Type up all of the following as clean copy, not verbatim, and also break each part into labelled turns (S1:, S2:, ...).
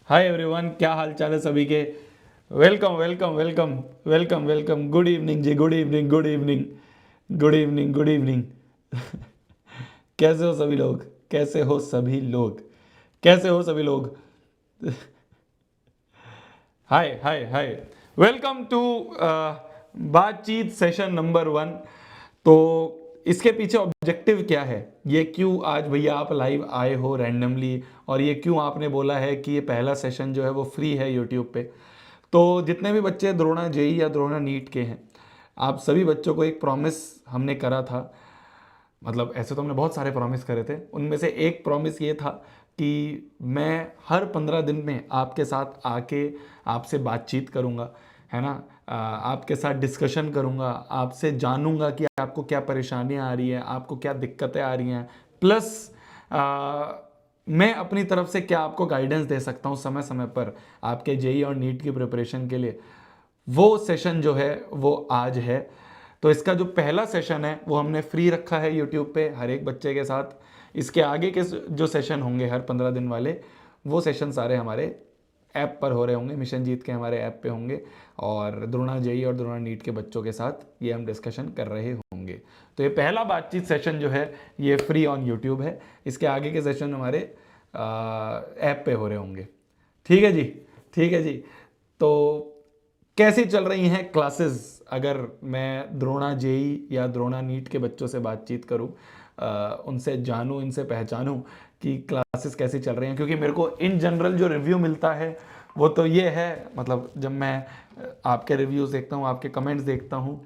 S1: Hi everyone, क्या हाल चाल है सभी के। Welcome welcome welcome welcome welcome. Good evening जी, good evening, good evening, good evening, good evening. कैसे हो सभी लोग? कैसे हो सभी लोग? कैसे हो सभी लोग? हाय हाय हाय। वेलकम टू बातचीत सेशन नंबर 1। तो इसके पीछे ऑब्जेक्टिव क्या है, ये क्यों आज भैया आप लाइव आए हो रैंडमली, और ये क्यों आपने बोला है कि ये पहला सेशन जो है वो फ्री है यूट्यूब पे। तो जितने भी बच्चे द्रोणा जेई या द्रोणा नीट के हैं, आप सभी बच्चों को एक प्रॉमिस हमने करा था। मतलब ऐसे तो हमने बहुत सारे प्रॉमिस करे थे, उनमें से एक प्रॉमिस ये था कि मैं हर 15 दिन में आपके साथ आके आपसे बातचीत करूँगा, है ना। आपके साथ डिस्कशन करूँगा, आपसे जानूँगा कि आपको क्या परेशानियाँ आ रही है, आपको क्या दिक्कतें आ रही हैं। प्लस मैं अपनी तरफ से क्या आपको गाइडेंस दे सकता हूँ समय समय पर आपके जेई और नीट की प्रिपरेशन के लिए। वो सेशन जो है वो आज है। तो इसका जो पहला सेशन है वो हमने फ्री रखा है यूट्यूब पे हर एक बच्चे के साथ। इसके आगे के जो सेशन होंगे हर 15 दिन वाले, वो सेशन सारे हमारे ऐप पर हो रहे होंगे, मिशन जीत के हमारे ऐप पे होंगे। और द्रोणा जेई और द्रोणा नीट के बच्चों के साथ ये हम डिस्कशन कर रहे होंगे। तो ये पहला बातचीत सेशन जो है ये फ्री ऑन यूट्यूब है। इसके आगे के सेशन हमारे ऐप पे हो रहे होंगे। ठीक है जी, ठीक है जी। तो कैसी चल रही हैं क्लासेस? अगर मैं द्रोणा जेई या द्रोणा नीट के बच्चों से बातचीत करूं, उनसे जानूं, इनसे पहचानूं कि क्लासेस कैसी चल रही हैं, क्योंकि मेरे को इन जनरल जो रिव्यू मिलता है वो तो ये है, मतलब जब मैं आपके रिव्यूज़ देखता हूँ, आपके कमेंट्स देखता हूँ,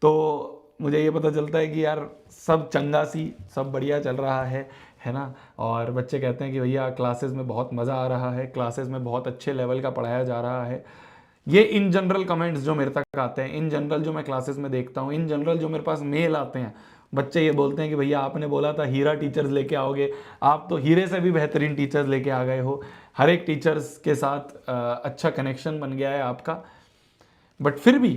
S1: तो मुझे ये पता चलता है कि यार सब चंगा सी, सब बढ़िया चल रहा है ना। और बच्चे कहते हैं कि भैया क्लासेस में बहुत मज़ा आ रहा है, क्लासेस में बहुत अच्छे लेवल का पढ़ाया जा रहा है। ये इन जनरल कमेंट्स जो मेरे तक आते हैं, इन जनरल जो मैं क्लासेस में देखता हूँ, इन जनरल जो मेरे पास मेल आते हैं, बच्चे ये बोलते हैं कि भैया आपने बोला था हीरा टीचर्स लेके आओगे, आप तो हीरे से भी बेहतरीन टीचर्स लेके आ गए हो। हर एक टीचर्स के साथ अच्छा कनेक्शन बन गया है आपका। बट फिर भी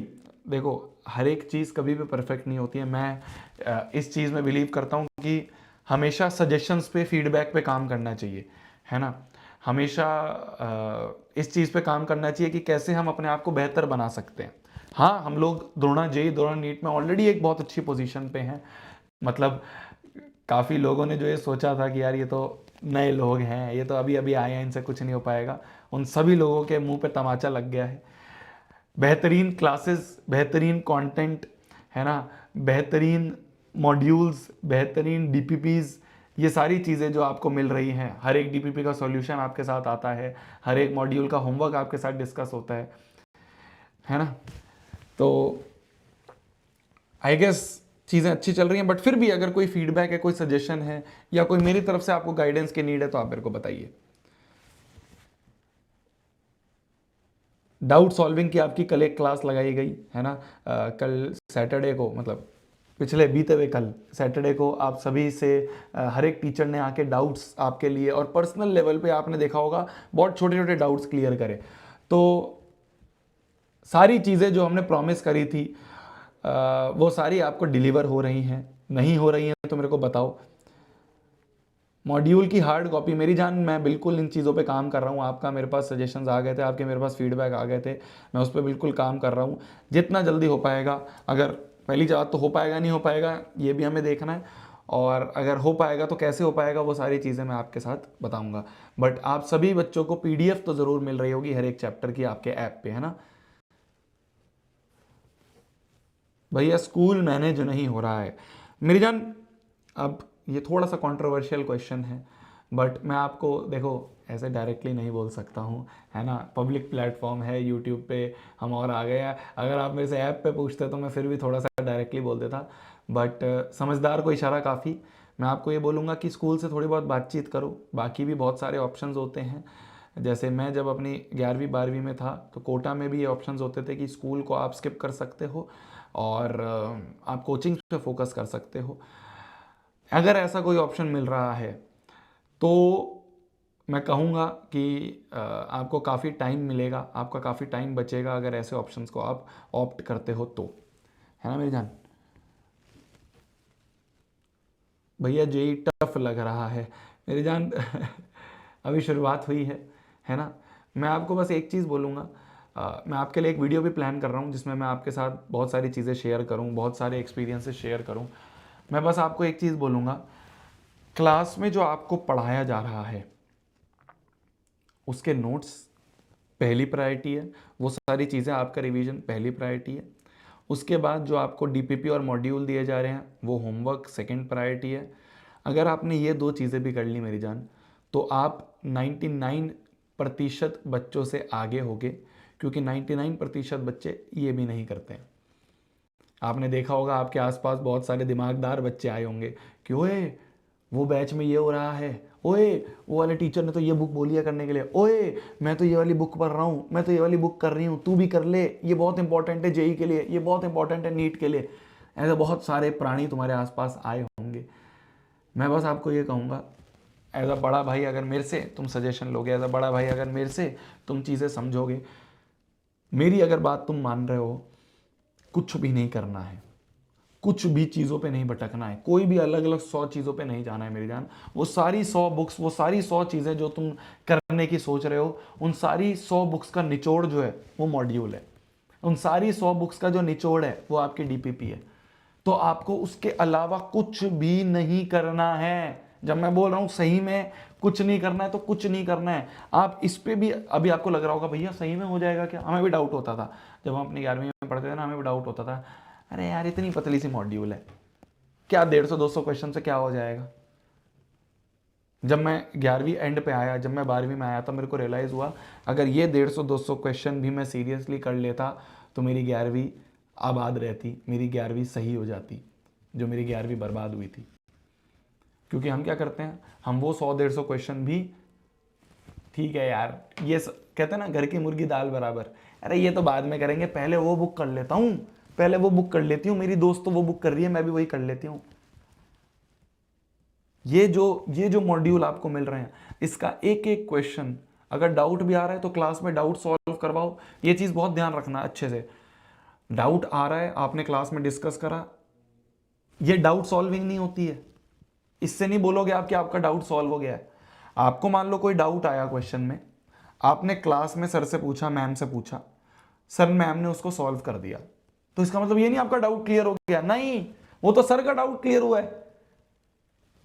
S1: देखो, हर एक चीज़ कभी भी परफेक्ट नहीं होती है। मैं इस चीज़ में बिलीव करता हूँ कि हमेशा सजेशंस पे, फीडबैक पे काम करना चाहिए, है ना। हमेशा इस चीज़ पे काम करना चाहिए कि कैसे हम अपने आप को बेहतर बना सकते हैं। हाँ, हम लोग द्रोणा जेई द्रोणा नीट में ऑलरेडी एक बहुत अच्छी पोजीशन पे हैं। मतलब काफ़ी लोगों ने जो ये सोचा था कि यार ये तो नए लोग हैं, ये तो अभी अभी आए हैं, इनसे कुछ नहीं हो पाएगा, उन सभी लोगों के मुंह पे तमाचा लग गया है। बेहतरीन क्लासेस, बेहतरीन कंटेंट, है ना, बेहतरीन मॉड्यूल्स, बेहतरीन डीपीपीज, ये सारी चीज़ें जो आपको मिल रही हैं, हर एक डीपीपी का सॉल्यूशन आपके साथ आता है, हर एक मॉड्यूल का होमवर्क आपके साथ डिस्कस होता है ना। तो आई गेस चीज़ें अच्छी चल रही हैं। बट फिर भी अगर कोई फीडबैक है, कोई सजेशन है, या कोई मेरी तरफ से आपको गाइडेंस की नीड है, तो आप मेरे को बताइए। डाउट सॉल्विंग की आपकी कल एक क्लास लगाई गई है ना। कल सैटरडे को, मतलब पिछले बीते हुए कल सैटरडे को आप सभी से हर एक टीचर ने आके डाउट्स आपके लिए, और पर्सनल लेवल पे आपने देखा होगा बहुत छोटे छोटे डाउट्स क्लियर करे। तो सारी चीज़ें जो हमने प्रॉमिस करी थी वो सारी आपको डिलीवर हो रही हैं। नहीं हो रही हैं तो मेरे को बताओ। मॉड्यूल की हार्ड कॉपी मेरी जान, मैं बिल्कुल इन चीज़ों पे काम कर रहा हूँ। आपका मेरे पास सजेशंस आ गए थे, आपके मेरे पास फीडबैक आ गए थे, मैं उस पर बिल्कुल काम कर रहा हूँ जितना जल्दी हो पाएगा। अगर पहली बात तो हो पाएगा नहीं हो पाएगा ये भी हमें देखना है, और अगर हो पाएगा तो कैसे हो पाएगा वो सारी चीज़ें मैं आपके साथ बताऊँगा। बट आप सभी बच्चों को PDF तो ज़रूर मिल रही होगी हर एक चैप्टर की आपके ऐप पे, है ना। भैया स्कूल मैनेज नहीं हो रहा है मेरी जान। अब ये थोड़ा सा कंट्रोवर्शियल क्वेश्चन है, बट मैं आपको देखो ऐसे डायरेक्टली नहीं बोल सकता हूँ, है ना। पब्लिक प्लेटफॉर्म है यूट्यूब पे, हम और आ गए हैं। अगर आप मेरे से ऐप पे पूछते तो मैं फिर भी थोड़ा सा डायरेक्टली बोल देता। बट समझदार को इशारा काफ़ी। मैं आपको ये बोलूँगा कि स्कूल से थोड़ी बहुत बातचीत करो, बाकी भी बहुत सारे ऑप्शंस होते हैं। जैसे मैं जब अपनी 11वीं 12वीं में था तो कोटा में भी ये ऑप्शंस होते थे कि स्कूल को आप स्किप कर सकते हो और आप कोचिंग पे फोकस कर सकते हो। अगर ऐसा कोई ऑप्शन मिल रहा है तो मैं कहूँगा कि आपको काफ़ी टाइम मिलेगा, आपका काफ़ी टाइम बचेगा अगर ऐसे ऑप्शंस को आप ऑप्ट करते हो तो, है ना मेरी जान। भैया जेई टफ लग रहा है मेरी जान। अभी शुरुआत हुई है है ना। मैं आपको बस एक चीज़ बोलूँगा, मैं आपके लिए एक वीडियो भी प्लान कर रहा हूँ जिसमें मैं आपके साथ बहुत सारी चीज़ें शेयर करूँ, बहुत सारे एक्सपीरियंसेस शेयर करूँ। मैं बस आपको एक चीज़ बोलूँगा, क्लास में जो आपको पढ़ाया जा रहा है उसके नोट्स पहली प्रायोरिटी है, वो सारी चीज़ें आपका रिवीजन पहली प्रायोरिटी है। उसके बाद जो आपको डीपीपी और मॉड्यूल दिए जा रहे हैं वो होमवर्क सेकंड प्रायोरिटी है। अगर आपने ये दो चीज़ें भी कर ली मेरी जान, तो आप 99% बच्चों से आगे होगे, क्योंकि 99% बच्चे ये भी नहीं करते हैं। आपने देखा होगा आपके आसपास बहुत सारे दिमागदार बच्चे आए होंगे कि ओए वो बैच में ये हो रहा है, ओए वो वाले टीचर ने तो ये बुक बोली है करने के लिए, ओए मैं तो ये वाली बुक पढ़ रहा हूँ, मैं तो ये वाली बुक कर रही हूँ, तू भी कर ले, ये बहुत इंपॉर्टेंट है जेई के लिए, ये बहुत इंपॉर्टेंट है नीट के लिए। ऐसे बहुत सारे प्राणी तुम्हारे आसपास आए होंगे। मैं बस आपको ये कहूँगा, एज अ बड़ा भाई अगर मेरे से तुम सजेशन लोगे, एज अ बड़ा भाई अगर मेरे से तुम चीज़ें समझोगे, मेरी अगर बात तुम मान रहे हो, कुछ भी नहीं करना है, कुछ भी चीज़ों पे नहीं भटकना है, कोई भी अलग अलग 100 चीज़ों पे नहीं जाना है मेरी जान। वो सारी 100 बुक्स, वो सारी 100 चीज़ें जो तुम करने की सोच रहे हो, उन सारी 100 बुक्स का निचोड़ जो है वो मॉड्यूल है। उन सारी 100 बुक्स का जो निचोड़ है वो आपकी डीपीपी है। तो आपको उसके अलावा कुछ भी नहीं करना है। जब मैं बोल रहा हूं सही में कुछ नहीं करना है, तो कुछ नहीं करना है। आप इस पे भी अभी आपको लग रहा होगा भैया सही में हो जाएगा क्या, हमें भी डाउट होता था जब हम अपनी 11वीं में पढ़ते थे ना, हमें भी डाउट होता था, अरे यार इतनी पतली सी मॉड्यूल है, क्या 150-200 क्वेश्चन से क्या हो जाएगा। जब मैं 11वीं एंड पे आया, जब मैं 12वीं में आया था, मेरे को रियलाइज हुआ अगर ये 150-200 क्वेश्चन भी मैं सीरियसली कर लेता तो मेरी 11वीं आबाद रहती, मेरी 11वीं सही हो जाती, जो मेरी 11वीं बर्बाद हुई थी। क्योंकि हम क्या करते हैं, हम वो 100-150 क्वेश्चन भी, ठीक है यार ये कहते हैं ना घर की मुर्गी दाल बराबर, अरे ये तो बाद में करेंगे, पहले वो बुक कर लेता हूँ, पहले वो बुक कर लेती हूँ, मेरी दोस्त तो वो बुक कर रही है, मैं भी वही कर लेती हूँ। ये जो मॉड्यूल आपको मिल रहे हैं, इसका एक एक क्वेश्चन, अगर डाउट भी आ रहा है तो क्लास में डाउट सॉल्व करवाओ। ये चीज़ बहुत ध्यान रखना अच्छे से। डाउट आ रहा है, आपने क्लास में डिस्कस करा, ये डाउट सॉल्विंग नहीं होती है। इससे नहीं बोलोगे आप कि आपका डाउट सॉल्व हो गया है। आपको मान लो कोई डाउट आया क्वेश्चन में, आपने क्लास में सर से पूछा, मैम से पूछा, सर मैम ने उसको सॉल्व कर दिया, तो इसका मतलब ये नहीं आपका डाउट क्लियर हो गया, नहीं, वो तो सर का डाउट क्लियर हुआ है।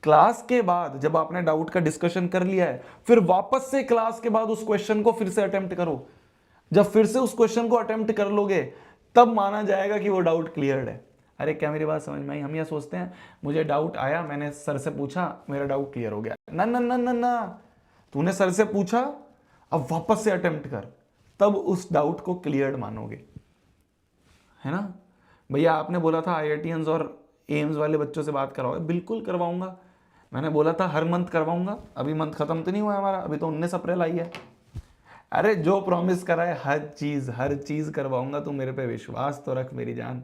S1: क्लास के बाद जब आपने डाउट का डिस्कशन कर लिया है, फिर वापस से क्लास के बाद उस क्वेश्चन को फिर से अटेम्प्ट करो। जब फिर से उस क्वेश्चन को अटेम्प्ट कर लोगे तब माना जाएगा कि वो डाउट क्लियर्ड है। अरे क्या मेरी बात समझ में आई। हम ये सोचते हैं मुझे डाउट आया, मैंने सर से पूछा, मेरा डाउट क्लियर हो गया, ना ना ना ना ना, तूने सर से पूछा, अब वापस से अटेम्प्ट कर, तब उस डाउट को क्लियर्ड मानोगे, है ना। भैया आपने बोला था आईआईटीएंस और एम्स वाले बच्चों से बात करवाओगे, बिल्कुल करवाऊंगा। मैंने बोला था हर मंथ करवाऊंगा, अभी मंथ खत्म तो नहीं हुआ हमारा, अभी तो 19 अप्रैल आई है। अरे जो प्रॉमिस करा है हर चीज करवाऊंगा, तू मेरे पे विश्वास तो रख मेरी जान,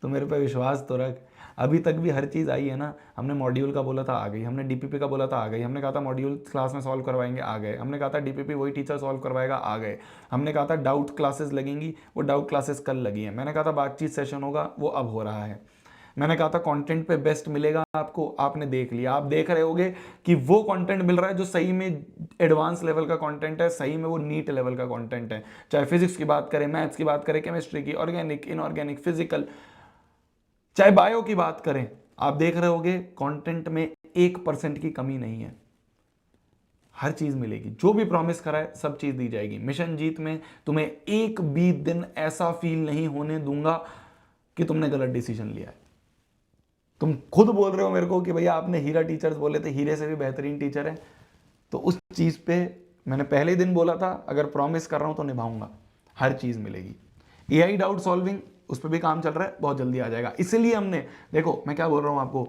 S1: तू मेरे पे विश्वास तो रख। अभी तक भी हर चीज़ आई है ना। हमने मॉड्यूल का बोला था आ गई, हमने डीपीपी का बोला था आ गई, हमने कहा था मॉड्यूल क्लास में सॉल्व करवाएंगे आ गए, हमने कहा था डीपीपी वही टीचर सॉल्व करवाएगा आ गए, हमने कहा था डाउट क्लासेस लगेंगी, वो डाउट क्लासेस कल लगी हैं, मैंने कहा था बातचीत सेशन होगा, वो अब हो रहा है, मैंने कहा था कंटेंट पे बेस्ट मिलेगा आपको, आपने देख लिया। आप देख रहे होगे कि वो कंटेंट मिल रहा है जो सही में एडवांस लेवल का कंटेंट है, सही में वो नीट लेवल का कंटेंट है। चाहे फिजिक्स की बात करें, मैथ्स की बात करें, केमिस्ट्री की, ऑर्गेनिक, इनऑर्गेनिक, फिजिकल, चाहे बायो की बात करें, आप देख रहे होगे कंटेंट में 1% की कमी नहीं है। हर चीज मिलेगी, जो भी प्रॉमिस करा है सब चीज दी जाएगी। मिशन जीत में तुम्हें एक भी दिन ऐसा फील नहीं होने दूंगा कि तुमने गलत डिसीजन लिया है। तुम खुद बोल रहे हो मेरे को कि भैया आपने हीरा टीचर्स बोले थे, हीरे से भी बेहतरीन टीचर है, तो उस चीज पे मैंने पहले ही दिन बोला था, अगर प्रॉमिस कर रहा हूं तो निभाऊंगा। हर चीज मिलेगी। एआई डाउट सॉल्विंग, उस पर भी काम चल रहा है, बहुत जल्दी आ जाएगा। इसलिए हमने, देखो मैं क्या बोल रहा हूं आपको,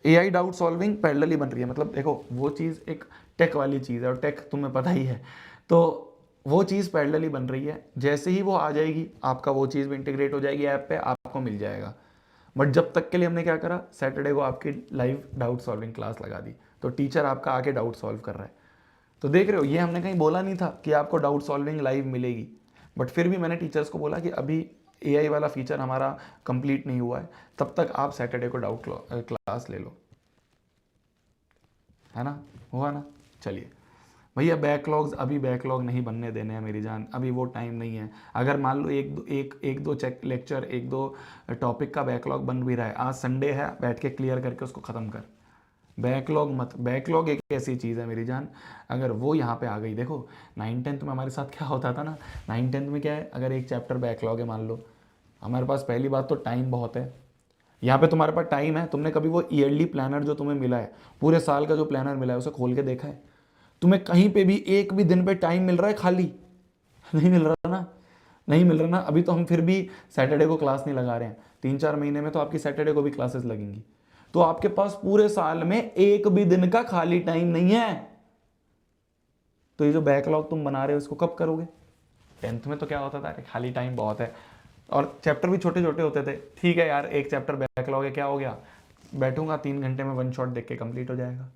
S1: एआई डाउट सॉल्विंग पैरेलली बन रही है। मतलब देखो वो चीज़ एक टेक वाली चीज़ है, और टेक तुम्हें पता ही है, तो वो चीज़ पैरेलली बन रही है। जैसे ही वो आ जाएगी आपका वो चीज़ भी इंटीग्रेट हो जाएगी ऐप पे, आपको मिल जाएगा। बट जब तक के लिए हमने क्या करा, सैटरडे को आपकी लाइव डाउट सॉल्विंग क्लास लगा दी, तो टीचर आपका आके डाउट सॉल्व कर रहा है। तो देख रहे हो, ये हमने कहीं बोला नहीं था कि आपको डाउट सॉल्विंग लाइव मिलेगी, बट फिर भी मैंने टीचर्स को बोला कि अभी एआई वाला फीचर हमारा कंप्लीट नहीं हुआ है, तब तक आप सैटरडे को डाउट क्लास ले लो, है ना। हुआ ना। चलिए, भैया बैकलॉग्स अभी बैकलॉग नहीं बनने देने हैं मेरी जान, अभी वो टाइम नहीं है। अगर मान लो एक दो चेक लेक्चर, एक दो टॉपिक का बैकलॉग बन भी रहा है, आज संडे है, बैठ के क्लियर करके उसको ख़त्म कर। बैकलॉग मत, बैकलॉग एक ऐसी चीज़ है मेरी जान, अगर वो यहाँ पे आ गई, देखो 9th-10th में हमारे साथ क्या होता था ना, 9th-10th में क्या है, अगर एक चैप्टर बैकलॉग है मान लो, हमारे पास पहली बात तो टाइम बहुत है। यहाँ पे तुम्हारे पास टाइम है, तुमने कभी वो ईयरली प्लानर जो तुम्हें मिला है, पूरे साल का जो प्लानर मिला है, उसे खोल के देखा है? तुम्हें कहीं पे भी एक भी दिन पे टाइम मिल रहा है खाली? नहीं मिल रहा ना, नहीं मिल रहा ना। अभी तो हम फिर भी सैटरडे को क्लास नहीं लगा रहे हैं, 3-4 महीने में तो आपकी सैटरडे को भी क्लासेस लगेंगी। तो आपके पास पूरे साल में एक भी दिन का खाली टाइम नहीं है। तो ये जो बैकलॉग तुम बना रहे हो इसको कब करोगे? 10th में तो क्या होता था, अरे खाली टाइम बहुत है, और चैप्टर भी छोटे छोटे होते थे। ठीक है यार, एक चैप्टर बैकलॉग है, क्या हो गया, बैठूंगा 3 घंटे में 1 शॉट देख के कंप्लीट हो जाएगा।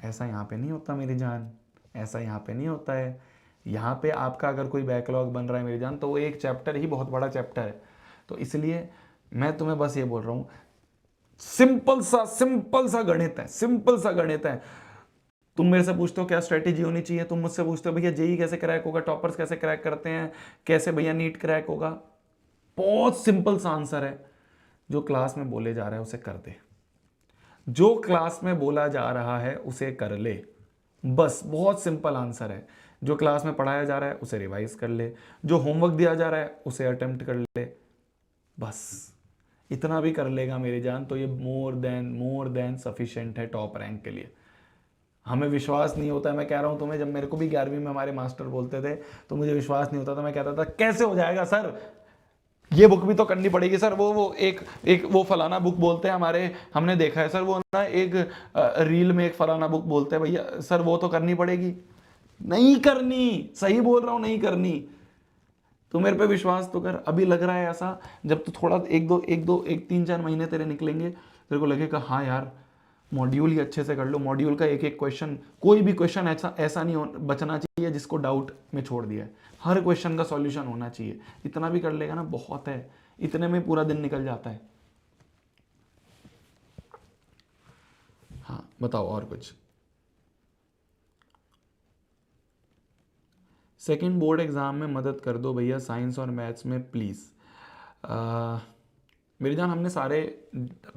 S1: ऐसा यहाँ पे नहीं होता मेरी जान, ऐसा यहाँ पे नहीं होता है। यहाँ पे आपका अगर कोई बैकलॉग बन रहा है मेरी जान, तो वो एक चैप्टर ही बहुत बड़ा चैप्टर है। तो इसलिए मैं तुम्हें बस ये बोल रहा हूँ, सिंपल सा गणित है, सिंपल सा गणित है। तुम मेरे से पूछते हो क्या स्ट्रेटेजी होनी चाहिए, तुम मुझसे पूछते हो भैया जेई कैसे क्रैक होगा, टॉपर्स कैसे क्रैक करते हैं, कैसे भैया नीट क्रैक होगा। बहुत सिंपल सा आंसर है, जो क्लास में बोले जा रहा है उसे कर दे, जो क्लास में बोला जा रहा है उसे कर ले, बस। बहुत सिंपल आंसर है। जो क्लास में पढ़ाया जा रहा है उसे रिवाइज कर ले, जो होमवर्क दिया जा रहा है उसे अटेम्प्ट कर ले, बस। इतना भी कर लेगा मेरी जान तो ये मोर देन सफिशिएंट है टॉप रैंक के लिए। हमें विश्वास नहीं होता है, मैं कह रहा हूं तुम्हें, जब मेरे को भी 11वीं में हमारे मास्टर बोलते थे तो मुझे विश्वास नहीं होता था। मैं कहता था कैसे हो जाएगा सर, ये बुक भी तो करनी पड़ेगी सर, वो एक एक वो फलाना बुक बोलते हैं हमारे, हमने देखा है सर, वो ना एक रील में एक फलाना बुक बोलते हैं भैया सर, वो तो करनी पड़ेगी। नहीं करनी, सही बोल रहा हूं, नहीं करनी। तो मेरे पे विश्वास तो कर। अभी लग रहा है ऐसा, जब तो थोड़ा एक 3-4 महीने तेरे निकलेंगे, तेरे को लगेगा हाँ यार मॉड्यूल ही अच्छे से कर लो, मॉड्यूल का एक एक क्वेश्चन, कोई भी क्वेश्चन ऐसा ऐसा नहीं बचना चाहिए जिसको डाउट में छोड़ दिया है, हर क्वेश्चन का सॉल्यूशन होना चाहिए। इतना भी कर लेगा ना, बहुत है, इतने में पूरा दिन निकल जाता है। हाँ बताओ और कुछ। सेकंड बोर्ड एग्जाम में मदद कर दो भैया, साइंस और मैथ्स में प्लीज़। मेरी जान हमने सारे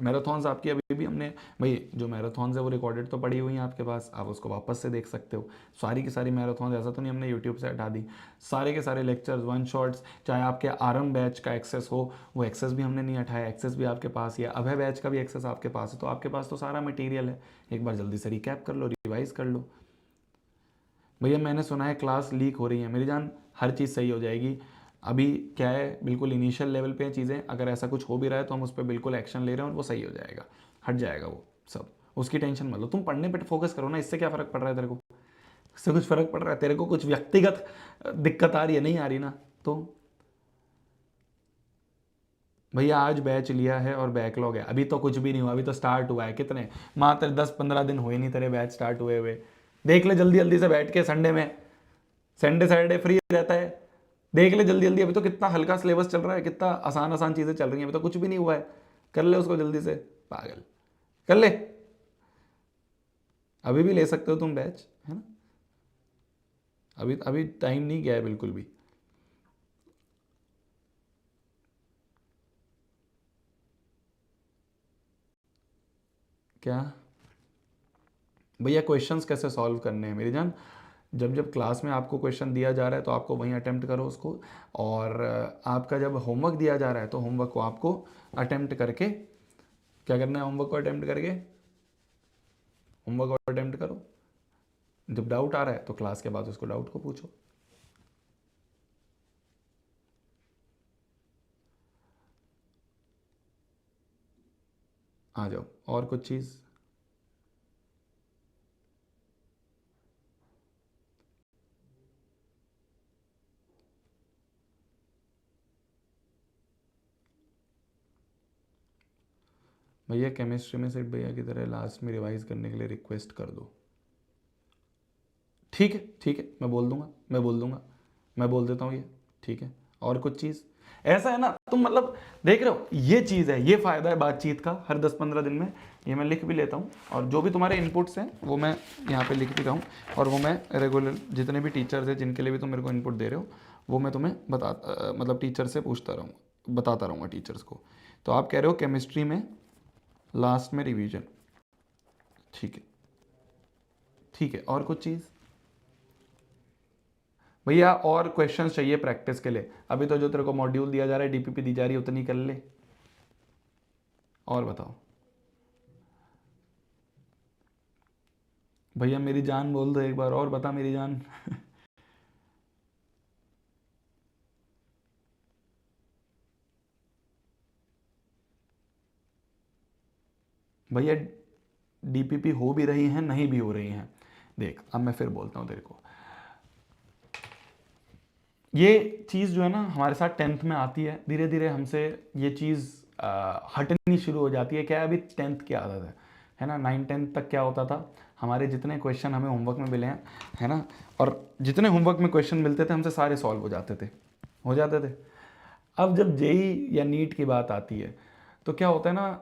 S1: मैराथॉन्स आपकी अभी भी हमने, भाई जो मैराथॉन्स है वो रिकॉर्डेड तो पड़ी हुई हैं आपके पास, आप उसको वापस से देख सकते हो। सारी की सारी मैराथॉन्स, ऐसा तो नहीं हमने यूट्यूब से हटा दी, सारे के सारे लेक्चर्स, 1 शॉट्स, चाहे आपके आरएम बैच का एक्सेस हो, वो एक्सेस भी हमने नहीं हटाया, एक्सेस भी आपके पास ही है, अभय बैच का भी एक्सेस आपके पास है। तो आपके पास तो सारा मटीरियल है, एक बार जल्दी से रिकैप कर लो, रिवाइज कर लो। भैया मैंने सुना है क्लास लीक हो रही है, मेरी जान हर चीज़ सही हो जाएगी। अभी क्या है, बिल्कुल इनिशियल लेवल पे है चीज़ें, अगर ऐसा कुछ हो भी रहा है तो हम उस पर बिल्कुल एक्शन ले रहे हैं और वो सही हो जाएगा, हट जाएगा वो सब, उसकी टेंशन मत लो। तुम पढ़ने पे फोकस करो ना, इससे क्या फ़र्क पड़ रहा है तेरे को, इससे कुछ फ़र्क पड़ रहा है तेरे को, कुछ व्यक्तिगत दिक्कत आ रही है, नहीं आ रही ना। तो भैया आज बैच लिया है और बैकलॉग है, अभी तो कुछ भी नहीं हुआ, अभी तो स्टार्ट हुआ है, कितने मात्र 10-15 दिन हुए नहीं तेरे बैच स्टार्ट हुए हुए। देख ले जल्दी जल्दी से बैठ के, संडे में, संडे सैटरडे फ्री रहता है, देख ले जल्दी जल्दी, अभी तो कितना हल्का सिलेबस चल रहा है, कितना आसान आसान चीज़ें चल रही हैं, अभी तो कुछ भी नहीं हुआ है, कर ले उसको जल्दी से, पागल, कर ले। अभी भी ले सकते हो तुम बैच, है ना, अभी अभी टाइम नहीं गया है बिल्कुल भी। क्या भैया क्वेश्चंस कैसे सॉल्व करने हैं मेरी जान, जब जब क्लास में आपको क्वेश्चन दिया जा रहा है तो आपको वहीं अटेम्प्ट करो उसको, और आपका जब होमवर्क दिया जा रहा है तो होमवर्क को आपको अटेम्प्ट करके, क्या करना है, होमवर्क को अटेम्प्ट करके, होमवर्क को अटेम्प्ट करो। जब डाउट आ रहा है तो क्लास के बाद उसको डाउट को पूछो। आ जाओ और कुछ चीज़। भैया केमिस्ट्री में सिर्फ भैया की तरह लास्ट में रिवाइज करने के लिए रिक्वेस्ट कर दो। ठीक है ठीक है, मैं बोल दूंगा, मैं बोल दूंगा, मैं बोल देता हूँ ये, ठीक है। और कुछ चीज़, ऐसा है ना, तुम मतलब देख रहे हो, ये चीज़ है, ये फायदा है बातचीत का हर 10-15 दिन में। ये मैं लिख भी लेता हूँ, और जो भी तुम्हारे इनपुट्स हैं वो मैं यहाँ पे लिख भी रहा हूँ, और वो मैं रेगुलर जितने भी टीचर्स हैं जिनके लिए भी तुम मेरे को इनपुट दे रहे हो वो मैं तुम्हें मतलब टीचर से पूछता रहूँगा, बताता रहूँगा टीचर्स को। तो आप कह रहे हो केमिस्ट्री में लास्ट में रिवीजन, ठीक है ठीक है। और कुछ चीज़ भैया, और क्वेश्चंस चाहिए प्रैक्टिस के लिए? अभी तो जो तेरे को मॉड्यूल दिया जा रहा है, डीपीपी दी जा रही है, उतनी कर ले। और बताओ भैया, मेरी जान बोल दो एक बार, और बता मेरी जान। भैया डीपीपी हो भी रही हैं, नहीं भी हो रही हैं। देख, अब मैं फिर बोलता हूँ तेरे को, ये चीज़ जो है ना हमारे साथ 10th में आती है, धीरे धीरे हमसे ये चीज़ हटनी शुरू हो जाती है। क्या है, अभी 10th की आदत है ना। 9-10 तक क्या होता था, हमारे जितने क्वेश्चन हमें होमवर्क में मिले हैं, है ना, और जितने होमवर्क में क्वेश्चन मिलते थे हमसे सारे सॉल्व हो जाते थे। अब जब जेई या नीट की बात आती है तो क्या होता है ना,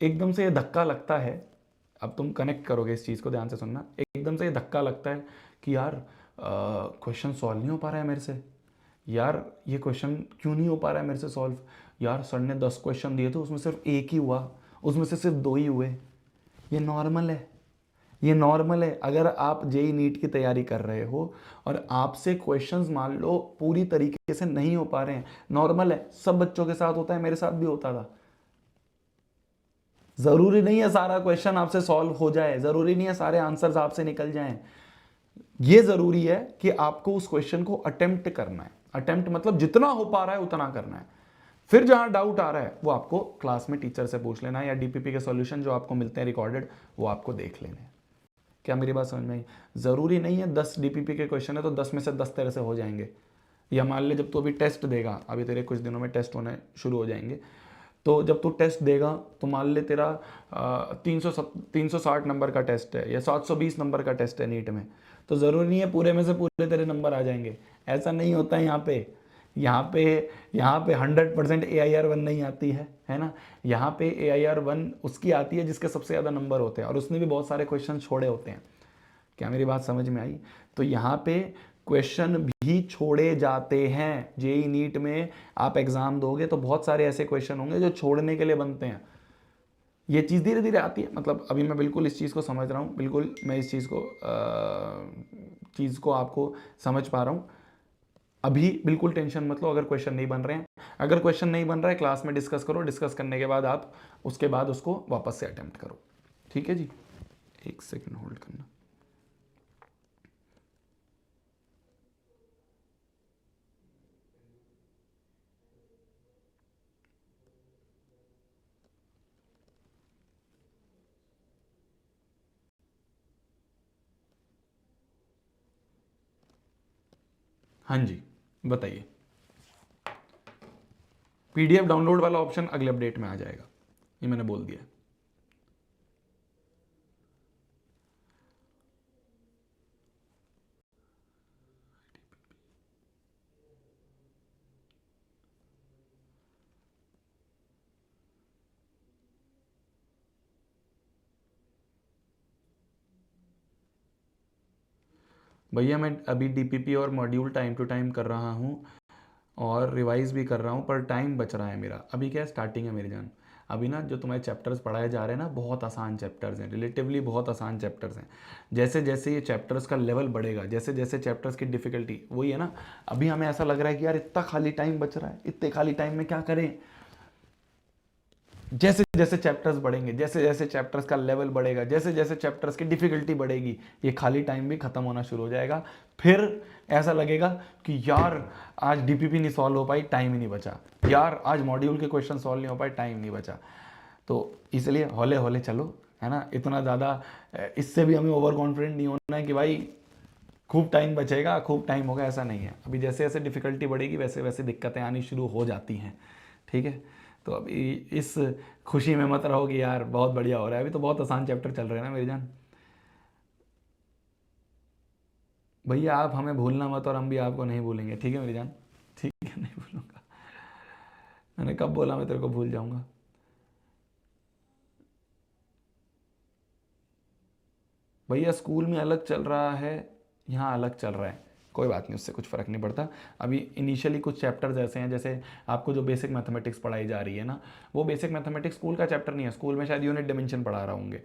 S1: एकदम से ये धक्का लगता है। अब तुम कनेक्ट करोगे इस चीज़ को, ध्यान से सुनना। एकदम से ये धक्का लगता है कि यार क्वेश्चन सॉल्व नहीं हो पा रहा है मेरे से, यार ये क्वेश्चन क्यों नहीं हो पा रहा है मेरे से सॉल्व, यार सर ने 10 क्वेश्चन दिए थे उसमें सिर्फ एक ही हुआ, उसमें से सिर्फ 2 ही हुए। ये नॉर्मल है, ये नॉर्मल है। अगर आप जेई नीट की तैयारी कर रहे हो और आपसे क्वेश्चंस मान लो पूरी तरीके से नहीं हो पा रहे हैं, नॉर्मल है, सब बच्चों के साथ होता है, मेरे साथ भी होता था। जरूरी नहीं है सारा क्वेश्चन आपसे सॉल्व हो जाए, जरूरी नहीं है सारे आंसर्स आपसे निकल जाएं। ये जरूरी है कि आपको उस क्वेश्चन को अटेम्प्ट करना है। अटेम्प्ट मतलब जितना हो पा रहा है उतना करना है। फिर जहां डाउट आ रहा है वो आपको क्लास में टीचर से पूछ लेना है, या डीपीपी के सॉल्यूशन जो आपको मिलते हैं रिकॉर्डेड, वो आपको देख लेने हैं। क्या मेरी बात समझ में आई? जरूरी नहीं है 10 डीपीपी के क्वेश्चन है तो 10 में से 10 तरह से हो जाएंगे। या मान ले जब तू अभी टेस्ट देगा, अभी तेरे कुछ दिनों में टेस्ट होने शुरू हो जाएंगे, तो जब तू टेस्ट देगा तो मान ले तेरा 360 नंबर का टेस्ट है या 720 नंबर का टेस्ट है नीट में, तो ज़रूरी नहीं है पूरे में से पूरे तेरे नंबर आ जाएंगे। ऐसा नहीं होता है यहाँ पे। यहाँ पे 100% AIR 1 नहीं आती है ना। यहाँ पे AIR 1 उसकी आती है जिसके सबसे ज़्यादा नंबर होते हैं, और उसने भी बहुत सारे क्वेश्चन छोड़े होते हैं। क्या मेरी बात समझ में आई? तो यहाँ पे क्वेश्चन भी छोड़े जाते हैं। जेई नीट में आप एग्जाम दोगे तो बहुत सारे ऐसे क्वेश्चन होंगे जो छोड़ने के लिए बनते हैं। ये चीज़ धीरे धीरे आती है, मतलब अभी मैं बिल्कुल इस चीज़ को समझ रहा हूँ, बिल्कुल मैं इस चीज़ को आपको समझ पा रहा हूँ। अभी बिल्कुल टेंशन मत लो अगर क्वेश्चन नहीं बन रहे हैं। अगर क्वेश्चन नहीं बन रहा है, क्लास में डिस्कस करो, डिस्कस करने के बाद आप उसके बाद उसको वापस से अटेम्प्ट करो। ठीक है जी, एक सेकेंड होल्ड करना। हाँ जी, बताइए। PDF डाउनलोड वाला ऑप्शन अगले अपडेट में आ जाएगा, ये मैंने बोल दिया। भैया मैं अभी डीपीपी और मॉड्यूल टाइम टू टाइम कर रहा हूँ और रिवाइज भी कर रहा हूँ, पर टाइम बच रहा है मेरा। अभी क्या स्टार्टिंग है मेरी जान। अभी ना जो तुम्हारे चैप्टर्स पढ़ाए जा रहे हैं ना, बहुत आसान चैप्टर्स हैं, रिलेटिवली बहुत आसान चैप्टर्स हैं। जैसे जैसे ये चैप्टर्स का लेवल बढ़ेगा, जैसे जैसे चैप्टर्स की डिफिकल्टी, वही है ना, अभी हमें ऐसा लग रहा है कि यार इतना खाली टाइम बच रहा है, इतने खाली टाइम में क्या करें। जैसे जैसे चैप्टर्स बढ़ेंगे, जैसे जैसे चैप्टर्स का लेवल बढ़ेगा, जैसे जैसे चैप्टर्स की डिफिकल्टी बढ़ेगी, ये खाली टाइम भी खत्म होना शुरू हो जाएगा। फिर ऐसा लगेगा कि यार आज डीपीपी नहीं सॉल्व हो पाई, टाइम ही नहीं बचा, यार आज मॉड्यूल के क्वेश्चन सॉल्व नहीं हो पाए, टाइम नहीं बचा। तो इसलिए हौले हौले चलो, है ना। इतना ज़्यादा इससे भी हमें ओवर कॉन्फिडेंट नहीं होना है कि भाई खूब टाइम बचेगा, खूब टाइम होगा, ऐसा नहीं है। अभी जैसे जैसे डिफिकल्टी बढ़ेगी वैसे वैसे दिक्कतें आनी शुरू हो जाती हैं। ठीक है, तो अभी इस खुशी में मत रहो कि यार बहुत बढ़िया हो रहा है, अभी तो बहुत आसान चैप्टर चल रहे हैं ना मेरी जान। भैया आप हमें भूलना मत और हम भी आपको नहीं भूलेंगे, ठीक है मेरी जान। ठीक है, नहीं भूलूंगा। मैंने कब बोला मैं तेरे को भूल जाऊंगा? भैया स्कूल में अलग चल रहा है, यहाँ अलग चल रहा है, कोई बात नहीं, उससे कुछ फ़र्क नहीं पड़ता। अभी इनिशियली कुछ चैप्टर्स ऐसे हैं, जैसे आपको जो बेसिक मैथमेटिक्स पढ़ाई जा रही है ना, वो बेसिक मैथमेटिक्स स्कूल का चैप्टर नहीं है, स्कूल में शायद यूनिट डिमेंशन पढ़ा रहा होंगे,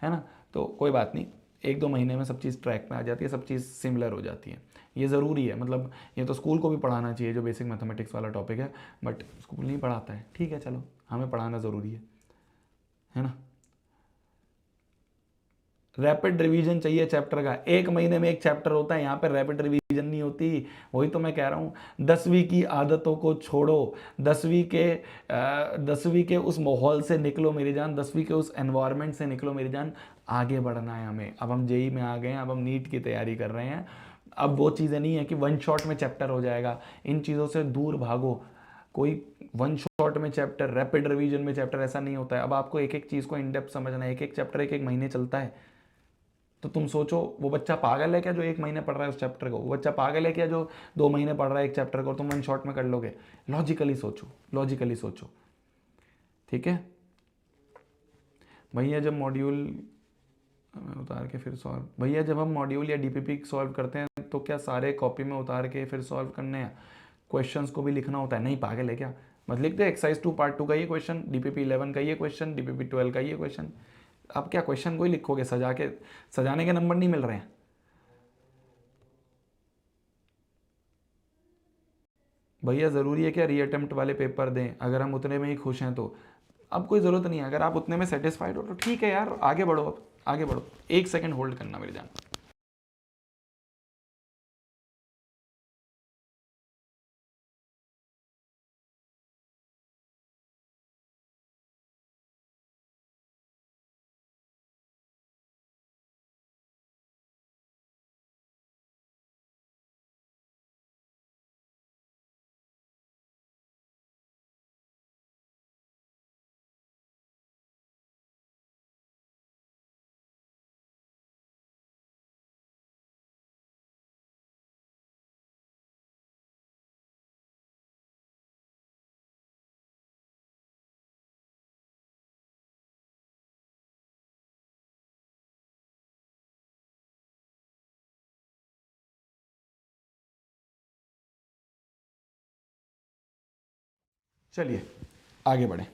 S1: है ना। तो कोई बात नहीं, 1-2 महीने में सब चीज़ ट्रैक में आ जाती है, सब चीज़ सिमिलर हो जाती है। ये ज़रूरी है, मतलब ये तो स्कूल को भी पढ़ाना चाहिए जो बेसिक मैथमेटिक्स वाला टॉपिक है, बट स्कूल नहीं पढ़ाता है, ठीक है चलो, हमें पढ़ाना ज़रूरी है ना। रैपिड रिवीजन चाहिए चैप्टर का, 1 महीने में एक चैप्टर होता है, यहाँ पे रैपिड रिवीजन नहीं होती। वही तो मैं कह रहा हूँ, 10वीं की आदतों को छोड़ो, 10वीं के उस माहौल से निकलो मेरी जान, 10वीं के उस एनवायरनमेंट से निकलो मेरी जान। आगे बढ़ना है हमें, अब हम जेई में आ गए हैं, अब हम नीट की तैयारी कर रहे हैं। अब वो चीज़ें नहीं है कि वन शॉट में चैप्टर हो जाएगा, इन चीज़ों से दूर भागो। कोई वन शॉट में चैप्टर, रैपिड रिवीजन में चैप्टर ऐसा नहीं होता है। अब आपको एक एक चीज़ को इन डेप्थ समझना है, एक एक चैप्टर 1-1 महीने चलता है। तो तुम सोचो, वो बच्चा पागल है क्या जो 1 महीने पढ़ रहा है उस चैप्टर को? वो बच्चा पागल है क्या जो 2 महीने पढ़ रहा है एक चैप्टर को, तुम वन शॉट में कर लोगे? लॉजिकली सोचो, लॉजिकली सोचो, ठीक है भैया। जब मॉड्यूल उतार के फिर सॉल्व, भैया जब हम मॉड्यूल या डीपीपी सॉल्व करते हैं तो क्या सारे कॉपी में उतार के फिर सॉल्व करने हैं? क्वेश्चंस को भी लिखना होता है? नहीं, पागल है क्या? मत लिख दे, एक्सरसाइज 2 पार्ट 2 का ये क्वेश्चन, डीपीपी 11 का ये क्वेश्चन, डीपीपी 12 का ये क्वेश्चन। अब क्या क्वेश्चन को ही लिखोगे सजा के? सजाने के नंबर नहीं मिल रहे हैं। भैया ज़रूरी है क्या रीअटेम्प्ट वाले पेपर दें अगर हम उतने में ही खुश हैं तो? अब कोई ज़रूरत नहीं है, अगर आप उतने में सेटिस्फाइड हो तो ठीक है यार, आगे बढ़ो, अब आगे बढ़ो। 1 सेकंड होल्ड करना मेरी जान। चलिए आगे बढ़ें।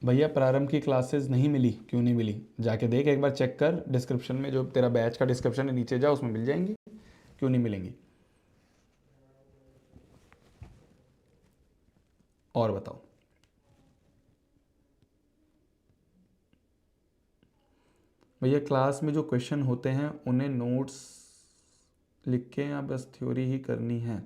S1: भैया प्रारंभ की क्लासेस नहीं मिली, क्यों नहीं मिली? जाके देख एक बार, चेक कर डिस्क्रिप्शन में, जो तेरा बैच का डिस्क्रिप्शन है नीचे जा, उसमें मिल जाएंगी, क्यों नहीं मिलेंगी? और बताओ भैया, क्लास में जो क्वेश्चन होते हैं उन्हें नोट्स लिख के या बस थ्योरी ही करनी है?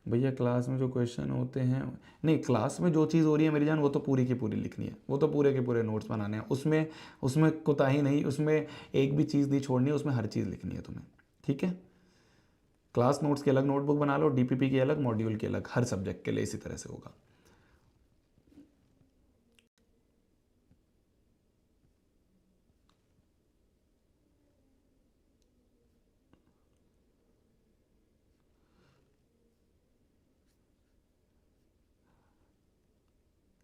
S1: भैया क्लास में जो क्वेश्चन होते हैं, नहीं, क्लास में जो चीज़ हो रही है मेरी जान वो तो पूरी की पूरी लिखनी है, वो तो पूरे के पूरे नोट्स बनाने हैं, उसमें उसमें कोताही नहीं, उसमें एक भी चीज़ नहीं छोड़नी है, उसमें हर चीज़ लिखनी है तुम्हें, ठीक है। क्लास नोट्स की अलग नोटबुक बना लो, डीपीपी की अलग, मॉड्यूल की अलग, हर सब्जेक्ट के लिए इसी तरह से होगा।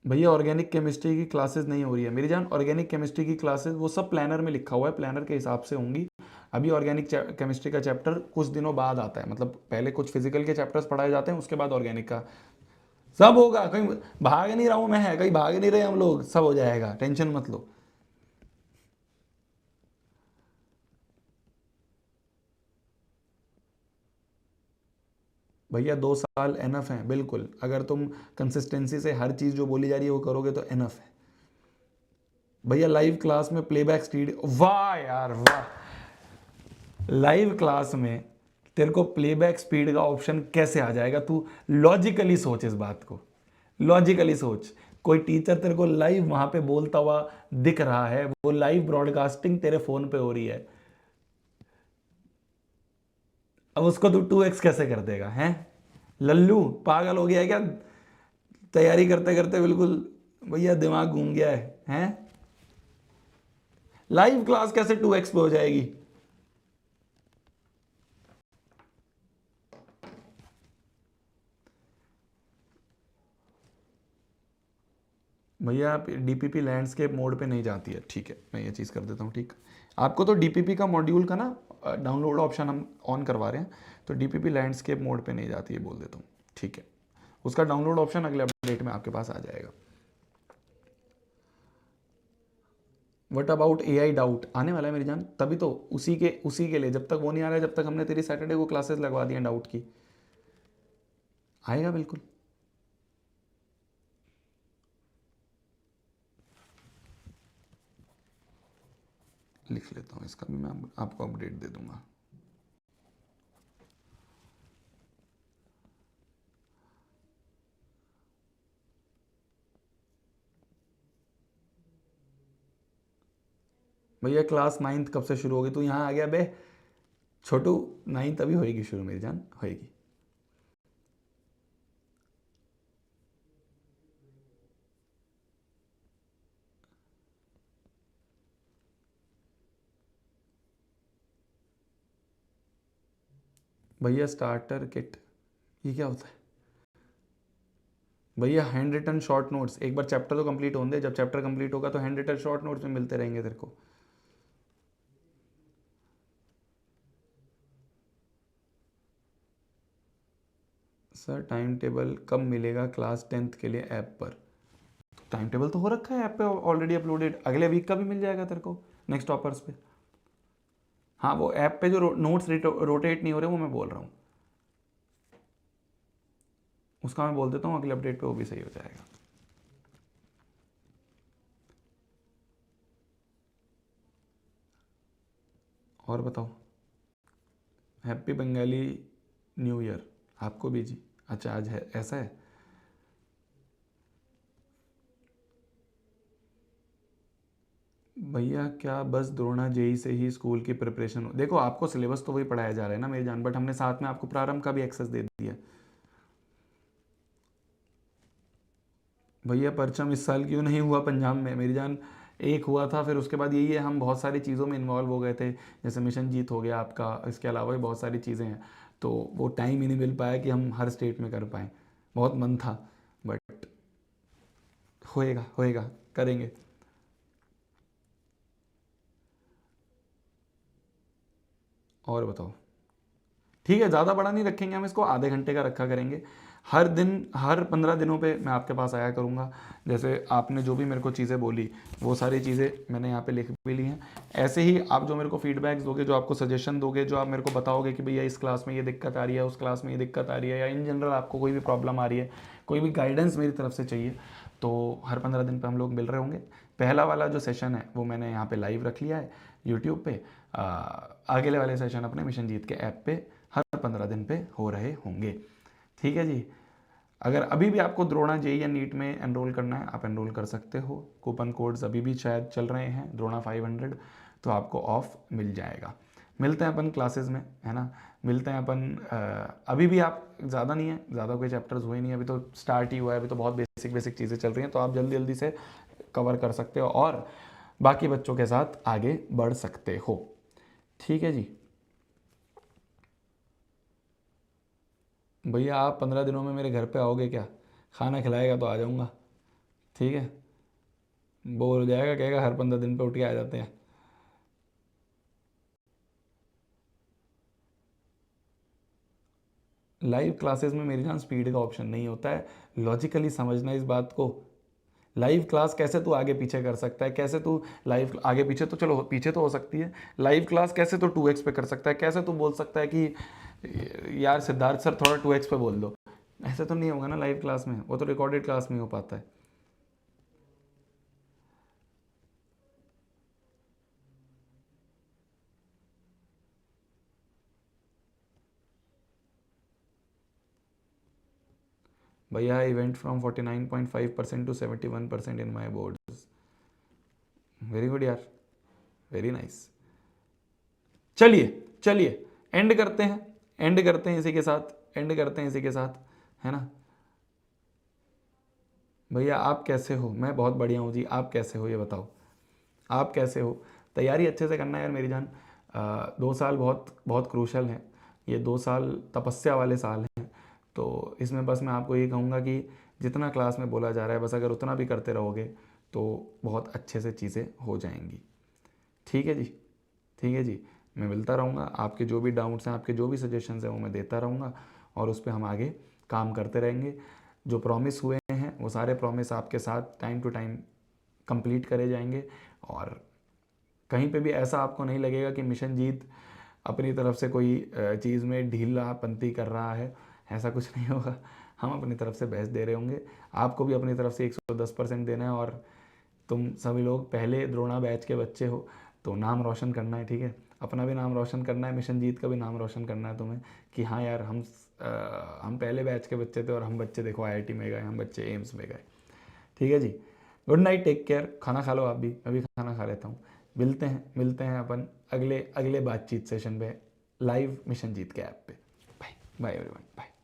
S1: भैया ऑर्गेनिक केमिस्ट्री की क्लासेस नहीं हो रही है मेरी जान, ऑर्गेनिक केमिस्ट्री की क्लासेस वो सब प्लानर में लिखा हुआ है, प्लानर के हिसाब से होंगी। अभी ऑर्गेनिक केमिस्ट्री का चैप्टर कुछ दिनों बाद आता है, मतलब पहले कुछ फिजिकल के चैप्टर्स पढ़ाए जाते हैं, उसके बाद ऑर्गेनिक का सब होगा। कहीं भाग नहीं रहा हूं मैं, है कहीं भाग नहीं रहे हम लोग, सब हो जाएगा, टेंशन मत लो। भैया 2 साल एनफ है, बिल्कुल, अगर तुम कंसिस्टेंसी से हर चीज़ जो बोली जा रही है वो करोगे तो एनफ है। भैया लाइव क्लास में प्लेबैक स्पीड, वाह यार वाह, लाइव क्लास में तेरे को प्लेबैक स्पीड का ऑप्शन कैसे आ जाएगा? तू लॉजिकली सोच इस बात को, लॉजिकली सोच। कोई टीचर तेरे को लाइव वहां पे बोलता हुआ दिख रहा है, वो लाइव ब्रॉडकास्टिंग तेरे फोन पे हो रही है, अब उसको तू 2x कैसे कर देगा? हैं लल्लू, पागल हो गया है क्या? तैयारी करते करते बिल्कुल भैया दिमाग घूम गया है, हैं? लाइव क्लास कैसे 2x पे हो जाएगी? भैया आप डीपीपी लैंडस्केप मोड पे नहीं जाती है, ठीक है, मैं ये चीज़ कर देता हूँ। ठीक, आपको तो डीपीपी का मॉड्यूल का ना डाउनलोड ऑप्शन हम ऑन करवा रहे हैं, तो डीपीपी लैंडस्केप मोड पे नहीं जाती है, बोल देता हूँ। ठीक है, उसका डाउनलोड ऑप्शन अगले अपडेट में आपके पास आ जाएगा। वट अबाउट AI डाउट आने वाला है मेरी जान, तभी तो उसी के लिए, जब तक वो नहीं आ रहा है, जब तक हमने तेरी सैटरडे को क्लासेस लगवा दी हैं डाउट की, आएगा बिल्कुल। लिख लेता हूँ, इसका भी मैं आपको अपडेट दे दूंगा। भैया क्लास 9th कब से शुरू होगी? तू यहाँ आ गया बे छोटू, 9th अभी होएगी शुरू मेरी जान, होएगी। भैया स्टार्टर किट ये क्या होता है? भैया हैंड रिटन शॉर्ट नोट्स, एक बार चैप्टर तो कंप्लीट होने दे, जब चैप्टर कंप्लीट होगा तो हैंड रिटन शॉर्ट नोट्स में मिलते रहेंगे तेरे को। सर टाइम टेबल कब मिलेगा क्लास 10th के लिए ऐप पर? टाइम टेबल तो हो रखा है ऐप पे ऑलरेडी अपलोडेड, अगले वीक का भी मिल जाएगा तेरे को नेक्स्ट टॉपर्स पे। हाँ वो ऐप पे जो नोट्स रोटेट नहीं हो रहे वो मैं बोल रहा हूँ, उसका मैं बोल देता हूँ, अगले अपडेट पे वो भी सही हो जाएगा। और बताओ, हैप्पी बंगाली न्यू ईयर आपको भी जी। अच्छा आज है, ऐसा है। भैया क्या बस द्रोणा जेई से ही स्कूल की प्रिपरेशन हो? देखो आपको सिलेबस तो वही पढ़ाया जा रहा है ना मेरी जान, बट हमने साथ में आपको प्रारंभ का भी एक्सेस दे दिया। भैया परचम इस साल क्यों नहीं हुआ पंजाब में मेरी जान? एक हुआ था, फिर उसके बाद यही है, हम बहुत सारी चीज़ों में इन्वॉल्व हो गए थे, जैसे मिशन जीत हो गया आपका, इसके अलावा भी बहुत सारी चीज़ें हैं, तो वो टाइम ही नहीं मिल पाया कि हम हर स्टेट में कर पाएँ। बहुत मन था, बट होएगा होएगा, करेंगे। और बताओ, ठीक है, ज़्यादा बड़ा नहीं रखेंगे हम इसको, आधे घंटे का रखा करेंगे। हर दिन, हर 15 दिनों पे मैं आपके पास आया करूँगा। जैसे आपने जो भी मेरे को चीज़ें बोली वो सारी चीज़ें मैंने यहाँ पे लिख भी ली हैं। ऐसे ही आप जो मेरे को फीडबैक्स दोगे, जो आपको सजेशन दोगे, जो आप मेरे को बताओगे कि भैया इस क्लास में ये दिक्कत आ रही है, उस क्लास में ये दिक्कत आ रही है, या इन जनरल आपको कोई भी प्रॉब्लम आ रही है, कोई भी गाइडेंस मेरी तरफ से चाहिए, तो हर 15 दिन पर हम लोग मिल रहे होंगे। पहला वाला जो सेशन है वो मैंने यहाँ पे लाइव रख लिया है यूट्यूब पे। अगले वाले सेशन अपने मिशन जीत के ऐप पे हर 15 दिन पे हो रहे होंगे। ठीक है जी। अगर अभी भी आपको द्रोणा जेई या नीट में एनरोल करना है, आप एनरोल कर सकते हो। कूपन कोड्स अभी भी शायद चल रहे हैं, द्रोणा 500, तो आपको ऑफ मिल जाएगा। मिलते हैं अपन क्लासेस में, है ना, मिलते हैं अपन। अभी भी आप, ज़्यादा नहीं है, ज़्यादा कोई चैप्टर्स हुए नहीं, अभी तो स्टार्ट ही हुआ है, अभी तो बहुत बेसिक बेसिक चीज़ें चल रही हैं, तो आप जल्दी जल्दी से कवर कर सकते हो और बाकी बच्चों के साथ आगे बढ़ सकते हो। ठीक है जी। भैया आप 15 दिनों में मेरे घर पे आओगे क्या? खाना खिलाएगा तो आ जाऊँगा। ठीक है, बोर हो जाएगा, कहेगा हर 15 दिन पे उठ के आ जाते हैं। लाइव क्लासेस में मेरी जान स्पीड का ऑप्शन नहीं होता है, लॉजिकली समझना इस बात को। लाइव क्लास कैसे तू आगे पीछे कर सकता है? कैसे तू लाइव आगे पीछे तो चलो पीछे तो हो सकती है, लाइव क्लास कैसे तो 2x पे कर सकता है? कैसे तू बोल सकता है कि यार सिद्धार्थ सर थोड़ा 2x पे बोल दो? ऐसे तो नहीं होगा ना लाइव क्लास में, वो तो रिकॉर्डेड क्लास में हो पाता है। भैया I went from 49.5% to 71% in my board. Very good यार, वेरी नाइस। चलिए चलिए, एंड करते हैं, एंड करते हैं इसी के साथ, एंड करते हैं इसी के साथ, है ना। भैया आप कैसे हो? मैं बहुत बढ़िया हूँ जी, आप कैसे हो ये बताओ, आप कैसे हो? तैयारी अच्छे से करना है यार मेरी जान। 2 साल बहुत बहुत क्रूशल हैं, ये 2 साल तपस्या वाले साल हैं, तो इसमें बस मैं आपको ये कहूँगा कि जितना क्लास में बोला जा रहा है बस अगर उतना भी करते रहोगे तो बहुत अच्छे से चीज़ें हो जाएंगी। ठीक है जी, ठीक है जी। मैं मिलता रहूँगा, आपके जो भी डाउट्स हैं, आपके जो भी सजेशंस हैं वो मैं देता रहूँगा और उस पर हम आगे काम करते रहेंगे। जो प्रॉमिस हुए हैं वो सारे प्रॉमिस आपके साथ टाइम टू टाइम कंप्लीट करे जाएंगे। और कहीं पे भी ऐसा आपको नहीं लगेगा कि मिशन जीत अपनी तरफ से कोई चीज़ में ढीलापंती कर रहा है, ऐसा कुछ नहीं होगा। हम अपनी तरफ से बेस्ट दे रहे होंगे, आपको भी अपनी तरफ से 110% देना है। और तुम सभी लोग पहले द्रोणा बैच के बच्चे हो तो नाम रोशन करना है, ठीक है। अपना भी नाम रोशन करना है, मिशन जीत का भी नाम रोशन करना है तुम्हें कि हाँ यार हम पहले बैच के बच्चे थे और हम बच्चे देखो IIT में गए, हम बच्चे एम्स में गए। ठीक है जी, गुड नाइट, टेक केयर, खाना खा लो आप भी, मैं भी खाना खा लेता हूँ। मिलते हैं अपन अगले अगले बातचीत सेशन पे लाइव मिशन जीत के ऐप पे। Bye bye everyone, bye.